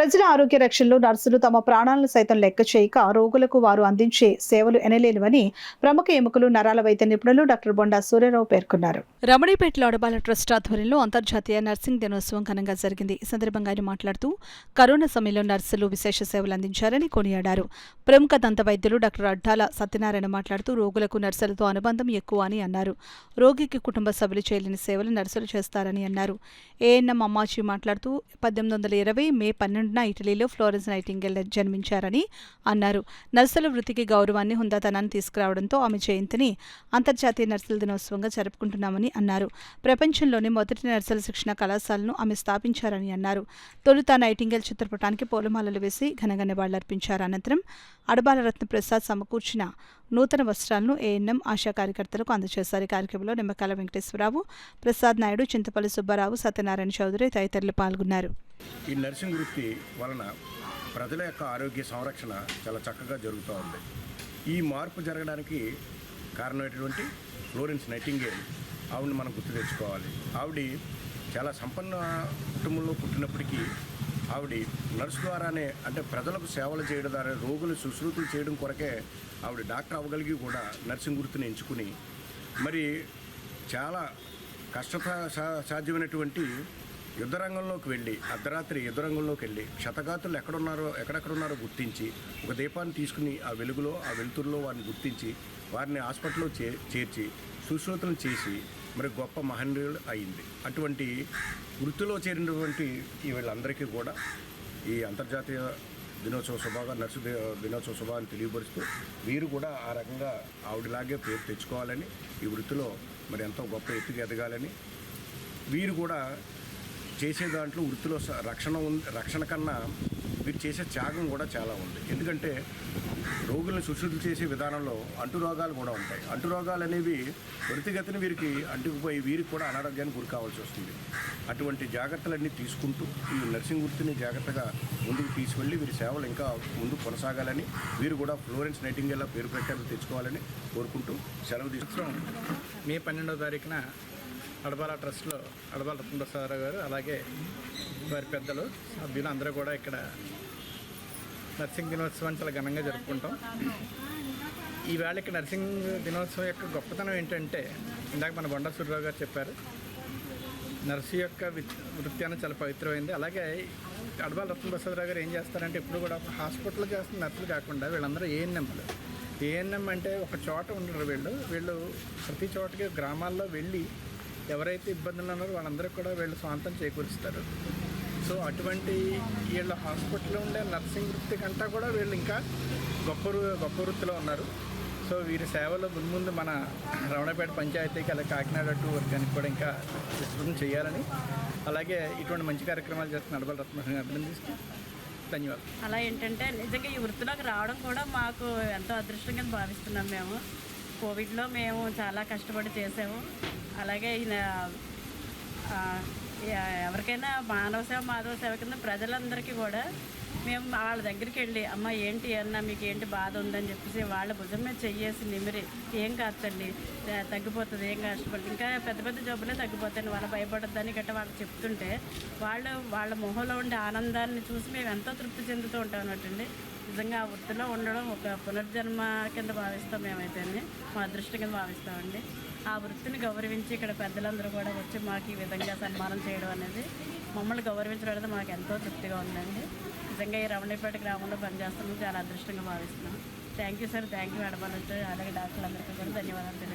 ప్రజల ఆరోగ్య రక్షణలో నర్సులు తమ ప్రాణాలను సైతం లెక్క చేయక రోగులకు వారు అందించే సేవలు ఎనలేనివని ప్రముఖ ఎముకలు నరాల వైద్య నిపుణులు డాక్టర్ బొండా సూర్యారావు పేర్కొన్నారు. రమణీపేటలో అడబాల ట్రస్ట్ ఆధ్వర్యంలో అంతర్జాతీయ నర్సింగ్ దినోత్సవం ఘనంగా జరిగింది. ఈ సందర్భంగా ఆయన మాట్లాడుతూ కరోనా సమయంలో నర్సులు విశేష సేవలు అందించారని కొనియాడారు. ప్రముఖ దంత వైద్యులు డాక్టర్ అడ్డాల సత్యనారాయణ మాట్లాడుతూ రోగులకు నర్సులతో అనుబంధం ఎక్కువ అని అన్నారు. రోగికి కుటుంబ సభ్యులు చేయలేని సేవలు నర్సులు చేస్తారని అన్నారు. ఏఎన్ఎం అమ్మాజీ మాట్లాడుతూ 1820 మే 12న ఇటలీలో ఫ్లోరెన్స్ నైటింగేల్ జన్మించారని అన్నారు. నర్సుల వృత్తికి గౌరవాన్ని, హుందాతనాన్ని తీసుకురావడంతో ఆమె జయంతిని అంతర్జాతీయ నర్సుల దినోత్సవంగా జరుపుకుంటున్నామని అన్నారు. ప్రపంచంలోనే మొదటి నర్సుల శిక్షణ కళాశాలను ఆమె స్థాపించారని అన్నారు. తొలుత నైటింగేల్ చిత్రపటానికి పూలమాలలు వేసి ఘనంగా నివాళులర్పించారు. అనంతరం అడబాల రత్నప్రసాద్ సమకూర్చిన నూతన వస్త్రాలను ఏఎన్ఎం ఆశా కార్యకర్తలకు అందజేశారు. కార్యక్రమంలో నిమ్మకాయల వెంకటేశ్వరరావు, ప్రసాద్ నాయుడు, చింతపల్లి సుబ్బారావు, సత్యనారాయణ చౌదరి తదితరులు పాల్గొన్నారు. ఈ నర్సింగ్ వృత్తి వలన ప్రజల యొక్క ఆరోగ్య సంరక్షణ చాలా చక్కగా జరుగుతూ ఉంది. ఈ మార్పు జరగడానికి కారణమైనటువంటి ఫ్లోరెన్స్ నైటింగేల్ ఆవిడని మనం గుర్తు తెచ్చుకోవాలి. ఆవిడ చాలా సంపన్న కుటుంబంలో పుట్టినప్పటికీ ఆవిడ నర్సు ద్వారానే, అంటే ప్రజలకు సేవలు చేయడం ద్వారా, రోగులు శుశ్రూషలు చేయడం కొరకే ఆవిడ డాక్టర్ అవ్వగలిగి కూడా నర్సింగ్ వృత్తిని ఎంచుకుని మరి చాలా సాధ్యమైనటువంటి యుద్ధరంగంలోకి వెళ్ళి, అర్ధరాత్రి యుద్ధరంగంలోకి వెళ్ళి క్షతగాతులు ఎక్కడెక్కడున్నారో గుర్తించి ఒక దీపాన్ని తీసుకుని ఆ వెలుగులో, ఆ వెలుతురులో వారిని గుర్తించి వారిని హాస్పిటల్లో చేర్చి శుశ్రూషలు చేసి మరి గొప్ప మహనీయులు అయింది. అటువంటి వృత్తిలో చేరినటువంటి వీళ్ళందరికీ కూడా ఈ అంతర్జాతీయ దినోత్సవ నర్సు దినోత్సవ శుభాన్ని తెలియపరుస్తూ వీరు కూడా ఆ రకంగా ఆవిడలాగే పేరు తెచ్చుకోవాలని, ఈ వృత్తిలో మరి ఎంతో గొప్ప ఎత్తుకు ఎదగాలని, వీరు కూడా చేసే దాంట్లో వృత్తిలో రక్షణ కన్నా వీరు చేసే త్యాగం కూడా చాలా ఉంది. ఎందుకంటే రోగులను శుశ్రూషలు చేసే విధానంలో అంటురోగాలు కూడా ఉంటాయి. అంటురోగాలు అనేవి త్వరితగతిని వీరికి అంటుకుపోయి వీరికి కూడా అనారోగ్యానికి గురి కావాల్సి వస్తుంది. అటువంటి జాగ్రత్తలన్నీ తీసుకుంటూ ఈ నర్సింగ్ వృత్తిని జాగ్రత్తగా ముందుకు తీసుకెళ్ళి వీరి సేవలు ఇంకా ముందుకు కొనసాగాలని, వీరు కూడా ఫ్లోరెన్స్ నైటింగేల్ పేరు పెట్టాలని తెచ్చుకోవాలని కోరుకుంటూ సెలవు తీసుకుంటాం. మే 12వ తారీఖున అడబాల ట్రస్ట్లో అడబాల రత్నప్రసాదరావు గారు, అలాగే వారి పెద్దలు, సభ్యులు అందరూ కూడా ఇక్కడ నర్సింగ్ దినోత్సవాన్ని చాలా ఘనంగా జరుపుకుంటాం. ఈవేళ ఇక్కడ నర్సింగ్ దినోత్సవం యొక్క గొప్పతనం ఏంటంటే, ఇందాక మన బొండా సూర్యరావు గారు చెప్పారు, నర్సు యొక్క వృత్తి అనేది చాలా పవిత్రమైంది. అలాగే అడబాల రత్నప్రసాదరావు గారు ఏం చేస్తారంటే, ఇప్పుడు కూడా హాస్పిటల్లో చేస్తున్న నర్సులు కాకుండా వీళ్ళందరూ ఏఎన్ఎంలు. ఏఎన్ఎం అంటే ఒక చోట ఉండరు. వీళ్ళు ప్రతి చోటకి గ్రామాల్లో వెళ్ళి ఎవరైతే ఇబ్బందులు ఉన్నారో వాళ్ళందరికీ కూడా వీళ్ళు స్వాంతం చేకూరుస్తారు. సో అటువంటి వీళ్ళ హాస్పిటల్లో ఉండే నర్సింగ్ వృత్తి కంటే కూడా వీళ్ళు ఇంకా గొప్ప వృత్తిలో ఉన్నారు. సో వీరి సేవలు ముందు మన రమణపేట పంచాయతీకి, అలాగే కాకినాడ టు వర్గానికి కూడా ఇంకా విస్తృతం చేయాలని, అలాగే ఇటువంటి మంచి కార్యక్రమాలు చేస్తున్న అడబాల రత్నప్రసాద్ అభినందిస్తూ ధన్యవాదాలు. అలా ఏంటంటే నిజంగా ఈ వృత్తిలోకి రావడం కూడా మాకు ఎంతో అదృష్టంగా భావిస్తున్నాం. మేము కోవిడ్లో మేము చాలా కష్టపడి చేసాము. అలాగే ఎవరికైనా మానవ సేవ మాధవ సేవ కింద ప్రజలందరికీ కూడా మేము వాళ్ళ దగ్గరికి వెళ్ళి, అమ్మ ఏంటి అన్న మీకు ఏంటి బాధ ఉందని చెప్పేసి వాళ్ళ భుజం మీద చెయ్యేసి నిమిరి, ఏం కాదండి తగ్గిపోతుంది, ఏం కష్టపడి ఇంకా పెద్ద పెద్ద జబ్బులే తగ్గిపోతాయి, వాళ్ళ భయపడద్దని గట్రా వాళ్ళకి చెప్తుంటే వాళ్ళ మొహంలో ఉండే ఆనందాన్ని చూసి మేము ఎంతో తృప్తి చెందుతూ ఉంటాం అన్నట్టండి. నిజంగా ఆ వృత్తిలో ఉండడం ఒక పునర్జన్మ కింద భావిస్తాం. మేమైతే మా అదృష్టం కింద భావిస్తామండి. ఆ వృత్తిని గౌరవించి ఇక్కడ పెద్దలందరూ కూడా వచ్చి మాకు ఈ విధంగా సన్మానం చేయడం అనేది, మమ్మల్ని గౌరవించడం అనేది మాకు ఎంతో తృప్తిగా ఉందండి. నిజంగా ఈ రమణీపేట గ్రామంలో పనిచేస్తున్నాం, చాలా అదృష్టంగా భావిస్తున్నాం. Thank you sir, thank you Adabala, అలాగే డాక్టర్లందరికీ కూడా ధన్యవాదాలు తెలియజేస్తున్నాం.